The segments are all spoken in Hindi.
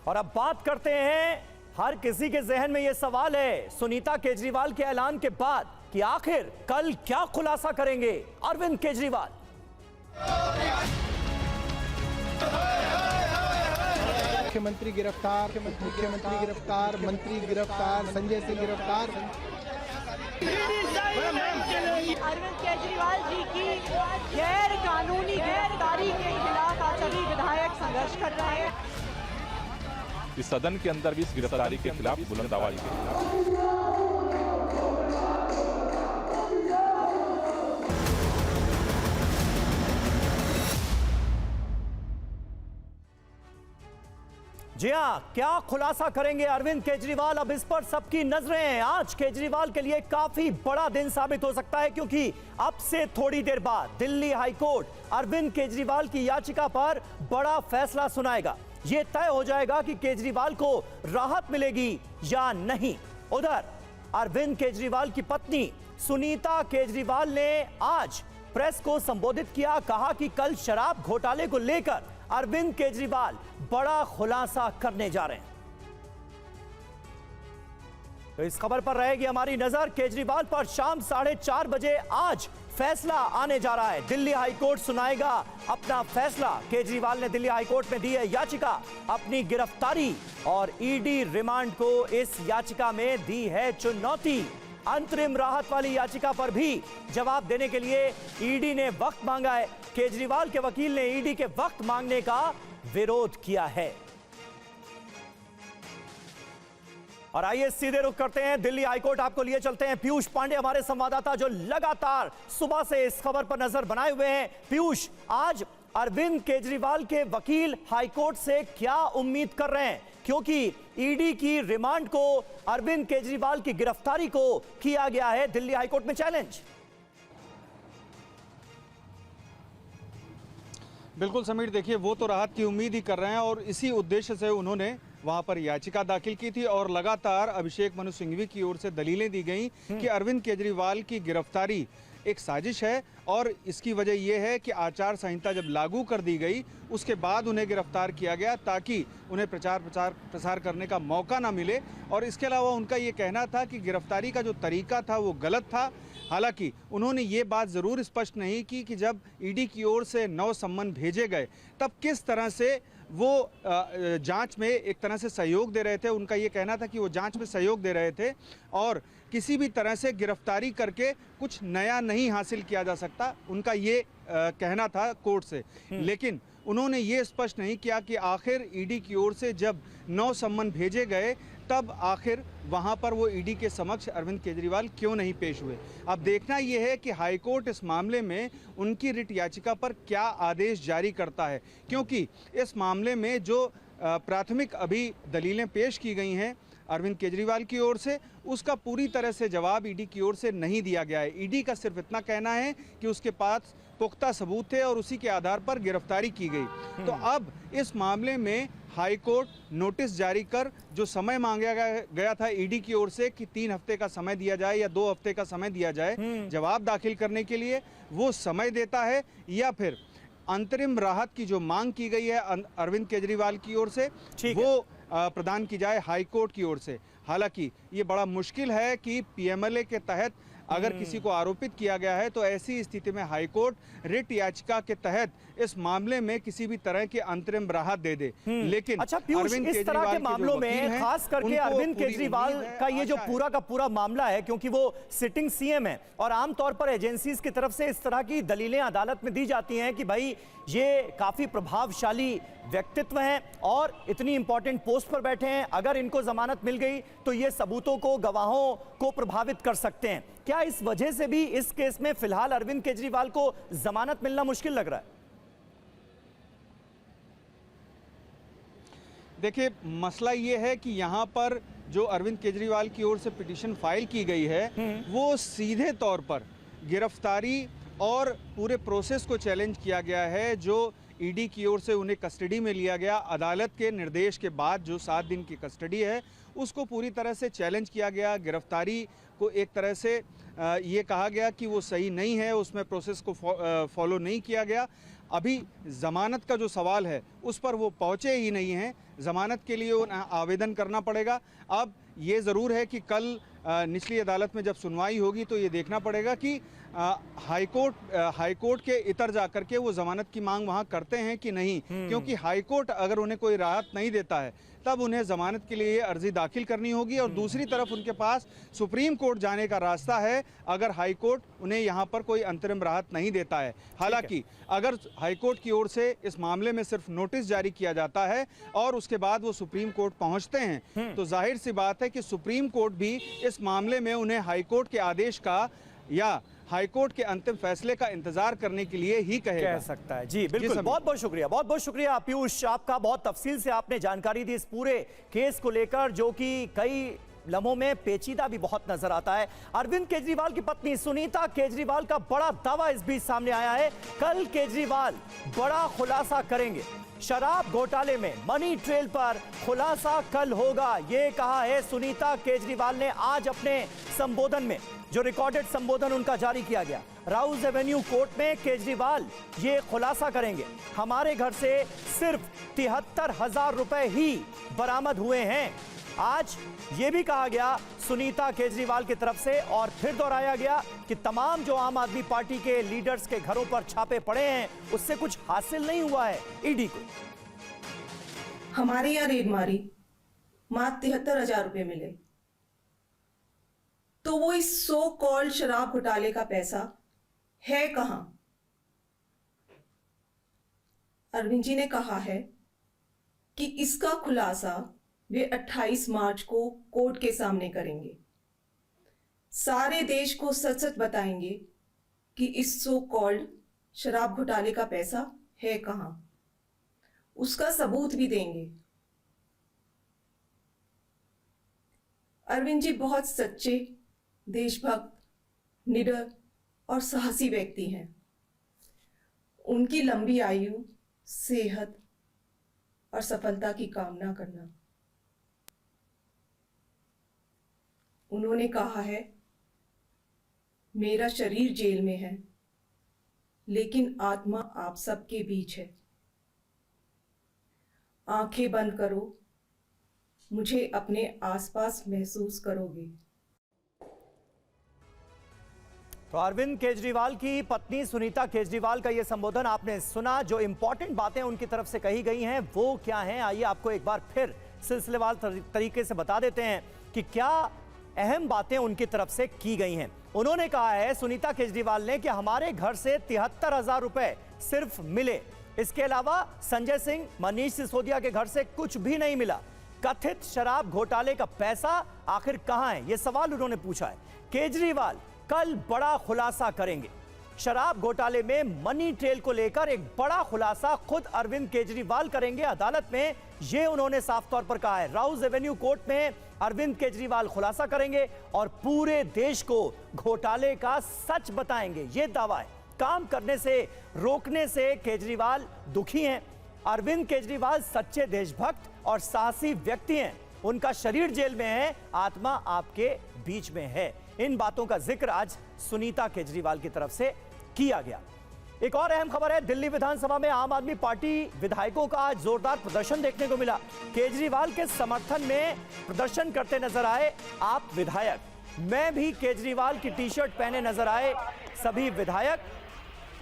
और अब बात करते हैं, हर किसी के जहन में यह सवाल है सुनीता केजरीवाल के ऐलान के बाद कि आखिर कल क्या खुलासा करेंगे अरविंद केजरीवाल। मुख्यमंत्री गिरफ्तार, मुख्यमंत्री गिरफ्तार, मंत्री गिरफ्तार, संजय सिंह गिरफ्तार। अरविंद केजरीवाल जी की गैर कानूनी गिरफ्तारी के खिलाफ आज सभी विधायक संघर्ष कर रहे हैं। इस सदन के अंदर भी इस गिरफ्तारी के खिलाफ बुलंद आवाज की। जी हां, क्या खुलासा करेंगे अरविंद केजरीवाल, अब इस पर सबकी नजरें हैं। आज केजरीवाल के लिए काफी बड़ा दिन साबित हो सकता है, क्योंकि अब से थोड़ी देर बाद दिल्ली हाईकोर्ट अरविंद केजरीवाल की याचिका पर बड़ा फैसला सुनाएगा। यह तय हो जाएगा कि केजरीवाल को राहत मिलेगी या नहीं। उधर अरविंद केजरीवाल की पत्नी सुनीता केजरीवाल ने आज प्रेस को संबोधित किया, कहा कि कल शराब घोटाले को लेकर अरविंद केजरीवाल बड़ा खुलासा करने जा रहे हैं। तो इस खबर पर रहेगी हमारी नजर। केजरीवाल पर शाम 4:30 बजे आज फैसला आने जा रहा है। दिल्ली हाईकोर्ट सुनाएगा अपना फैसला। केजरीवाल ने दिल्ली हाईकोर्ट में दी है याचिका, अपनी गिरफ्तारी और ईडी रिमांड को इस याचिका में दी है चुनौती। अंतरिम राहत वाली याचिका पर भी जवाब देने के लिए ईडी ने वक्त मांगा है। केजरीवाल के वकील ने ईडी के वक्त मांगने का विरोध किया है। और आइए सीधे रुख करते हैं दिल्ली हाईकोर्ट, आपको लिए चलते हैं पीयूष पांडे हमारे संवाददाता, जो लगातार सुबह से इस खबर पर नजर बनाए हुए हैं। पीयूष, आज अरविंद केजरीवाल के वकील हाईकोर्ट से क्या उम्मीद कर रहे हैं, क्योंकि ईडी की रिमांड को, अरविंद केजरीवाल की गिरफ्तारी को किया गया है दिल्ली हाईकोर्ट में चैलेंज। बिल्कुल समीर, देखिए वो तो राहत की उम्मीद ही कर रहे हैं और इसी उद्देश्य से उन्होंने वहां पर याचिका दाखिल की थी और लगातार अभिषेक मनु सिंघवी की ओर से दलीलें दी गई कि अरविंद केजरीवाल की गिरफ्तारी एक साजिश है और इसकी वजह यह है कि आचार संहिता जब लागू कर दी गई उसके बाद उन्हें गिरफ्तार किया गया ताकि उन्हें प्रसार करने का मौका ना मिले। और इसके अलावा उनका ये कहना था कि गिरफ्तारी का जो तरीका था वो गलत था। हालांकि उन्होंने ये बात ज़रूर स्पष्ट नहीं की कि जब ईडी की ओर से 9 सम्मन भेजे गए तब किस तरह से वो जांच में एक तरह से सहयोग दे रहे थे। उनका ये कहना था कि वो जांच में सहयोग दे रहे थे और किसी भी तरह से गिरफ्तारी करके कुछ नया नहीं हासिल किया जा सकता, उनका ये कहना था कोर्ट से। लेकिन उन्होंने ये स्पष्ट नहीं किया कि आखिर ईडी की ओर से जब 9 सम्मन भेजे गए तब आखिर वहां पर वो ईडी के समक्ष अरविंद केजरीवाल क्यों नहीं पेश हुए। अब देखना यह है कि हाईकोर्ट इस मामले में उनकी रिट याचिका पर क्या आदेश जारी करता है, क्योंकि इस मामले में जो प्राथमिक अभी दलीलें पेश की गई हैं अरविंद केजरीवाल की ओर से, उसका पूरी तरह से जवाब ईडी की ओर से नहीं दिया गया है। ईडी का सिर्फ इतना कहना है कि उसके पास पुख्ता सबूत थे और उसी के आधार पर गिरफ्तारी की गई। तो अब इस मामले में हाईकोर्ट नोटिस जारी कर जो समय मांगा गया था ईडी की ओर से कि 3 हफ्ते का समय दिया जाए या 2 हफ्ते का समय दिया जाए जवाब दाखिल करने के लिए, वो समय देता है या फिर अंतरिम राहत की जो मांग की गई है अरविंद केजरीवाल की ओर से वो प्रदान की जाए हाईकोर्ट की ओर से। हालांकि ये बड़ा मुश्किल है कि पीएमएलए के तहत अगर किसी को आरोपित किया गया है तो ऐसी स्थिति में हाईकोर्ट रिट याचिका के तहत इस मामले में किसी भी तरह की अंतरिम राहत दे दे। लेकिन अच्छा पीयूष, इस तरह के मामलों में खास करके अरविंद केजरीवाल का ये जो पूरा का पूरा मामला है, क्योंकि वो सिटिंग सीएम है और आमतौर पर एजेंसीज की तरफ से इस तरह की दलीलें अदालत में दी जाती हैं कि भाई ये काफी प्रभावशाली व्यक्तित्व हैं और इतनी इंपॉर्टेंट पोस्ट पर बैठे हैं, अगर इनको जमानत मिल गई तो ये सबूतों को, गवाहों को प्रभावित कर सकते हैं। क्या इस वजह से भी इस केस में फिलहाल अरविंद केजरीवाल को जमानत मिलना मुश्किल लग रहा है? देखिए, मसला ये है कि यहाँ पर जो अरविंद केजरीवाल की ओर से पिटीशन फाइल की गई है वो सीधे तौर पर गिरफ्तारी और पूरे प्रोसेस को चैलेंज किया गया है। जो ईडी की ओर से उन्हें कस्टडी में लिया गया, अदालत के निर्देश के बाद जो 7 दिन की कस्टडी है उसको पूरी तरह से चैलेंज किया गया। गिरफ्तारी को एक तरह से ये कहा गया कि वो सही नहीं है, उसमें प्रोसेस को फॉलो नहीं किया गया। अभी ज़मानत का जो सवाल है उस पर वो पहुँचे ही नहीं हैं, जमानत के लिए उन्हें आवेदन करना पड़ेगा। अब ये ज़रूर है कि कल निचली अदालत में जब सुनवाई होगी तो ये देखना पड़ेगा कि हाईकोर्ट के इतर जाकर के वो जमानत की मांग वहाँ करते हैं कि नहीं, क्योंकि हाईकोर्ट अगर उन्हें कोई राहत नहीं देता है तब उन्हें जमानत के लिए अर्जी दाखिल करनी होगी और दूसरी तरफ उनके पास सुप्रीम कोर्ट जाने का रास्ता है अगर हाईकोर्ट उन्हें यहाँ पर कोई अंतरिम राहत नहीं देता है। हालांकि अगर हाईकोर्ट की ओर से इस मामले में सिर्फ नोटिस जारी किया जाता है और उसके बाद वो सुप्रीम कोर्ट पहुँचते हैं तो जाहिर सी बात है कि सुप्रीम कोर्ट भी इस मामले में उन्हें हाईकोर्ट के आदेश का या हाईकोर्ट के अंतिम फैसले का इंतजार करने के लिए ही कहेगा। कह सकता है। जी बिल्कुल, बहुत बहुत शुक्रिया पीयूष, आपका बहुत तफसील से आपने जानकारी दी इस पूरे केस को लेकर, जो कि कई लम्हों में पेचीदा भी बहुत नजर आता है। अरविंद केजरीवाल की पत्नी सुनीता केजरीवाल का बड़ा दावा इस बीच सामने आया है। कल केजरीवाल बड़ा खुलासा करेंगे, शराब घोटाले में मनी ट्रेल पर खुलासा कल होगा, ये कहा है सुनीता केजरीवाल ने आज अपने संबोधन में, जो रिकॉर्डेड संबोधन उनका जारी किया गया। राउज एवेन्यू कोर्ट में केजरीवाल ये खुलासा करेंगे, हमारे घर से सिर्फ 73,000 रुपए ही बरामद हुए हैं। आज ये भी कहा गया सुनीता केजरीवाल की तरफ से और फिर दोहराया गया कि तमाम जो आम आदमी पार्टी के लीडर्स के घरों पर छापे पड़े हैं उससे कुछ हासिल नहीं हुआ है ईडी को। हमारे यहाँ रेड मारी, मात्र 73,000 रुपए मिले, तो वो इस सो कॉल्ड शराब घोटाले का पैसा है कहां? अरविंद जी ने कहा है कि इसका खुलासा वे 28 मार्च को कोर्ट के सामने करेंगे, सारे देश को सच सच बताएंगे कि इस सो कॉल्ड शराब घोटाले का पैसा है कहां, उसका सबूत भी देंगे। अरविंद जी बहुत सच्चे, देशभक्त, निडर और साहसी व्यक्ति हैं। उनकी लंबी आयु, सेहत और सफलता की कामना करना। उन्होंने कहा है, मेरा शरीर जेल में है लेकिन आत्मा आप सबके बीच है। आंखें बंद करो, मुझे अपने आसपास महसूस करोगे। तो अरविंद केजरीवाल की पत्नी सुनीता केजरीवाल का यह संबोधन आपने सुना। जो इंपॉर्टेंट बातें उनकी तरफ से कही गई हैं वो क्या हैं, आइए आपको एक बार फिर सिलसिलेवार तरीके से बता देते हैं कि क्या अहम बातें उनकी तरफ से की गई हैं। उन्होंने कहा है सुनीता केजरीवाल ने कि हमारे घर से 73,000 रुपए सिर्फ मिले, इसके अलावा संजय सिंह, मनीष सिसोदिया के घर से कुछ भी नहीं मिला। कथित शराब घोटाले का पैसा आखिर कहां है, यह सवाल उन्होंने पूछा है। केजरीवाल कल बड़ा खुलासा करेंगे, शराब घोटाले में मनी ट्रेल को लेकर एक बड़ा खुलासा खुद अरविंद केजरीवाल करेंगे अदालत में, यह उन्होंने साफ तौर पर कहा है। राउज एवेन्यू कोर्ट में अरविंद केजरीवाल खुलासा करेंगे और पूरे देश को घोटाले का सच बताएंगे, यह दावा है। काम करने से रोकने से केजरीवाल दुखी हैं। अरविंद केजरीवाल सच्चे देशभक्त और साहसी व्यक्ति हैं, उनका शरीर जेल में है, आत्मा आपके बीच में है। इन बातों का जिक्र आज सुनीता केजरीवाल की तरफ से किया गया। एक और अहम खबर है, दिल्ली विधानसभा में आम आदमी पार्टी विधायकों का आज जोरदार प्रदर्शन देखने को मिला। केजरीवाल के समर्थन में प्रदर्शन करते नजर आए आप विधायक। मैं भी केजरीवाल की टी शर्ट पहने नजर आए सभी विधायक।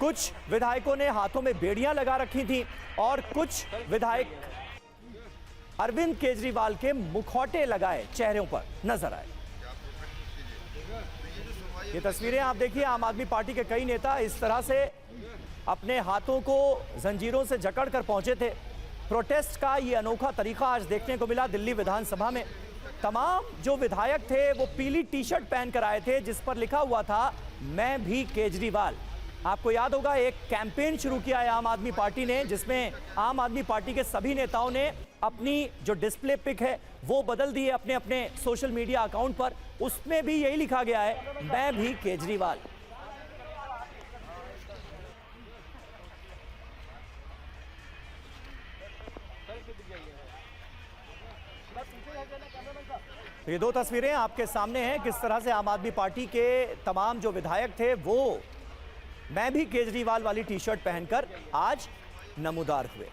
कुछ विधायकों ने हाथों में बेड़ियां लगा रखी थी और कुछ विधायक अरविंद केजरीवाल के मुखौटे लगाए चेहरों पर नजर आए। ये तस्वीरें आप देखिए, आम आदमी पार्टी के कई नेता इस तरह से अपने हाथों को जंजीरों से जकड़ कर पहुंचे थे। प्रोटेस्ट का ये अनोखा तरीका आज देखने को मिला दिल्ली विधानसभा में। तमाम जो विधायक थे वो पीली टी शर्ट पहनकर आए थे जिस पर लिखा हुआ था मैं भी केजरीवाल। आपको याद होगा एक कैंपेन शुरू किया है आम आदमी पार्टी ने, जिसमें आम आदमी पार्टी के सभी नेताओं ने अपनी जो डिस्प्ले पिक है वो बदल दी है अपने अपने सोशल मीडिया अकाउंट पर। उसमें भी यही लिखा गया है मैं भी केजरीवाल। ये दो तस्वीरें आपके सामने हैं, किस तरह से आम आदमी पार्टी के तमाम जो विधायक थे वो मैं भी केजरीवाल वाली टी शर्ट पहनकर आज नमूदार हुए।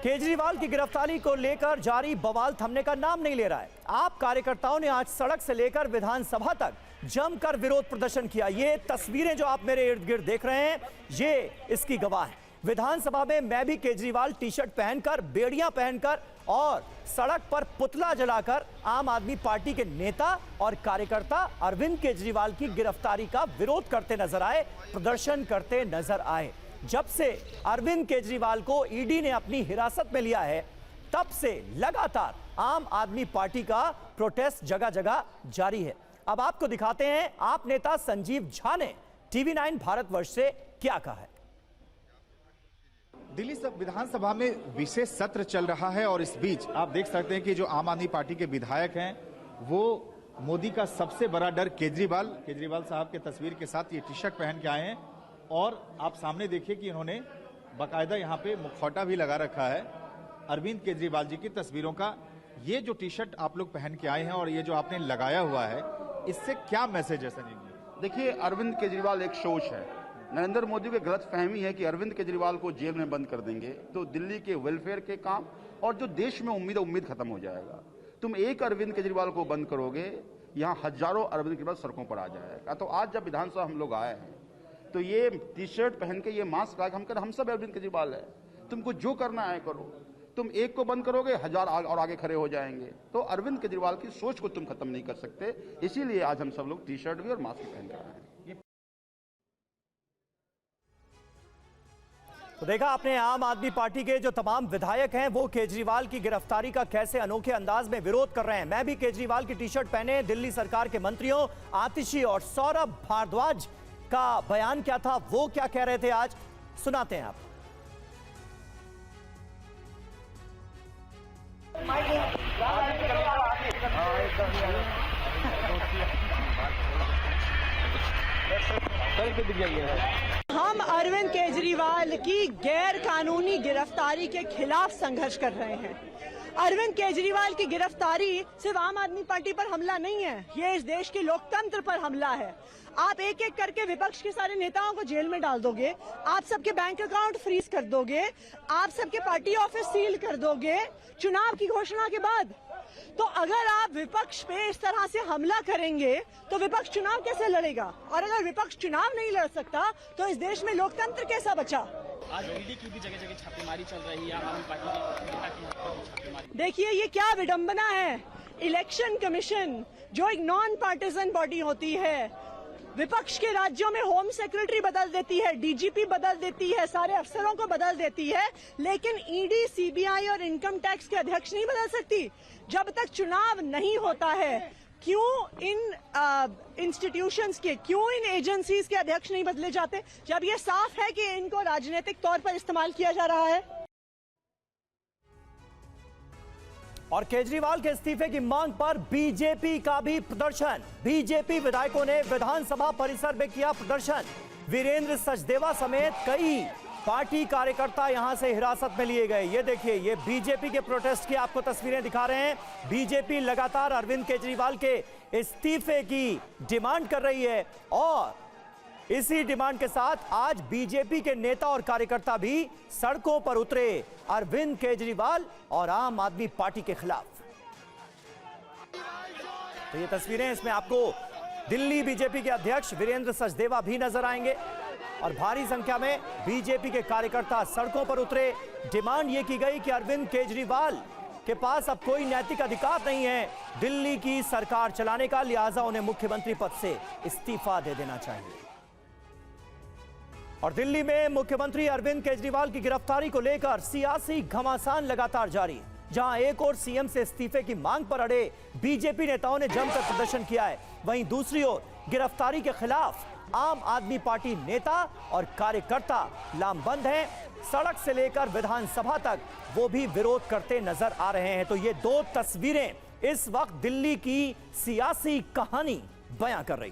केजरीवाल की गिरफ्तारी को लेकर जारी बवाल थमने का नाम नहीं ले रहा है। आप कार्यकर्ताओं ने आज सड़क से लेकर विधानसभा तक जमकर विरोध प्रदर्शन किया। ये तस्वीरें जो आप मेरे इर्द गिर्द देख रहे हैं, ये इसकी गवाह है। विधानसभा में मैं भी केजरीवाल टी शर्ट पहनकर, बेड़ियां पहनकर और सड़क पर पुतला जलाकर आम आदमी पार्टी के नेता और कार्यकर्ता अरविंद केजरीवाल की गिरफ्तारी का विरोध करते नजर आए, प्रदर्शन करते नजर आए। जब से अरविंद केजरीवाल को ईडी ने अपनी हिरासत में लिया है, तब से लगातार आम आदमी पार्टी का प्रोटेस्ट जगह जगह जारी है। अब आपको दिखाते हैं आप नेता संजीव झा ने TV9 भारतवर्ष से क्या कहा है। दिल्ली विधानसभा में विशेष सत्र चल रहा है और इस बीच आप देख सकते हैं कि जो आम आदमी पार्टी के विधायक हैं वो मोदी का सबसे बड़ा डर केजरीवाल साहब के तस्वीर के साथ ये टी शर्ट पहन के आए हैं और आप सामने देखिए कि इन्होंने बाकायदा यहाँ पे मुखौटा भी लगा रखा है अरविंद केजरीवाल जी की तस्वीरों का। ये जो टी शर्ट आप लोग पहन के आए हैं और ये जो आपने लगाया हुआ है, इससे क्या मैसेज है संजीव जी? देखिए, अरविंद केजरीवाल एक सोच है। नरेंद्र मोदी को गलत फहमी है कि अरविंद केजरीवाल को जेल में बंद कर देंगे तो दिल्ली के वेलफेयर के काम और जो देश में उम्मीद खत्म हो जाएगा। तुम एक अरविंद केजरीवाल को बंद करोगे, यहाँ हजारों अरविंद केजरीवाल सड़कों पर आ जाएगा। तो आज जब विधानसभा हम लोग आए हैं तो ये टी शर्ट पहन के, ये मास्क लगा, हम सब अरविंद केजरीवाल है, तुमको जो करना है करो। तुम एक को बंद करोगे, हजार और आगे खड़े हो जाएंगे। तो अरविंद केजरीवाल की सोच को तुम खत्म नहीं कर सकते, इसीलिए आज हम सब लोग टी शर्ट भी और मास्क पहन कर आए हैं। तो देखा आपने आम आदमी पार्टी के जो तमाम विधायक हैं वो केजरीवाल की गिरफ्तारी का कैसे अनोखे अंदाज में विरोध कर रहे हैं। मैं भी केजरीवाल की टी शर्ट पहने दिल्ली सरकार के मंत्रियों आतिशी और सौरभ भारद्वाज का बयान क्या था, वो क्या कह रहे थे, आज सुनाते हैं आप। हम अरविंद केजरीवाल की गैर कानूनी गिरफ्तारी के खिलाफ संघर्ष कर रहे हैं। अरविंद केजरीवाल की गिरफ्तारी सिर्फ आम आदमी पार्टी पर हमला नहीं है, ये इस देश के लोकतंत्र पर हमला है। आप एक एक करके विपक्ष के सारे नेताओं को जेल में डाल दोगे, आप सबके बैंक अकाउंट फ्रीज कर दोगे, आप सबके पार्टी ऑफिस सील कर दोगे चुनाव की घोषणा के बाद। तो अगर आप विपक्ष पे इस तरह से हमला करेंगे तो विपक्ष चुनाव कैसे लड़ेगा? और अगर विपक्ष चुनाव नहीं लड़ सकता तो इस देश में लोकतंत्र कैसा बचा? आज ईडी की भी जगह छापेमारी चल रही है, आम आदमी पार्टी की छापेमारी। देखिए, ये क्या विडंबना है। इलेक्शन कमीशन जो एक नॉन पार्टिजन बॉडी होती है, विपक्ष के राज्यों में होम सेक्रेटरी बदल देती है, डीजीपी बदल देती है, सारे अफसरों को बदल देती है, लेकिन ईडी, सीबीआई और इनकम टैक्स के अध्यक्ष नहीं बदल सकती जब तक चुनाव नहीं होता है। क्यों इन इंस्टीट्यूशंस के, क्यों इन एजेंसीज के अध्यक्ष नहीं बदले जाते जब ये साफ है कि इनको राजनीतिक तौर पर इस्तेमाल किया जा रहा है? और केजरीवाल के इस्तीफे की मांग पर बीजेपी का भी प्रदर्शन। बीजेपी विधायकों ने विधानसभा परिसर में किया प्रदर्शन। वीरेंद्र सचदेवा समेत कई पार्टी कार्यकर्ता यहां से हिरासत में लिए गए। ये देखिए, ये बीजेपी के प्रोटेस्ट की आपको तस्वीरें दिखा रहे हैं। बीजेपी लगातार अरविंद केजरीवाल के इस्तीफे की डिमांड कर रही है और इसी डिमांड के साथ आज बीजेपी के नेता और कार्यकर्ता भी सड़कों पर उतरे अरविंद केजरीवाल और आम आदमी पार्टी के खिलाफ। तो ये तस्वीरें, इसमें आपको दिल्ली बीजेपी के अध्यक्ष वीरेंद्र सचदेवा भी नजर आएंगे और भारी संख्या में बीजेपी के कार्यकर्ता सड़कों पर उतरे। डिमांड ये की गई कि अरविंद केजरीवाल के पास अब कोई नैतिक अधिकार नहीं है दिल्ली की सरकार चलाने का, लिहाजा उन्हें मुख्यमंत्री पद से इस्तीफा दे देना चाहिए। और दिल्ली में मुख्यमंत्री अरविंद केजरीवाल की गिरफ्तारी को लेकर सियासी घमासान लगातार जारी, जहां एक और सीएम से इस्तीफे की मांग पर अड़े बीजेपी नेताओं ने जमकर प्रदर्शन किया है, वहीं दूसरी ओर गिरफ्तारी के खिलाफ आम आदमी पार्टी नेता और कार्यकर्ता लामबंद हैं। सड़क से लेकर विधानसभा तक वो भी विरोध करते नजर आ रहे हैं। तो ये दो तस्वीरें इस वक्त दिल्ली की सियासी कहानी बयां कर रही।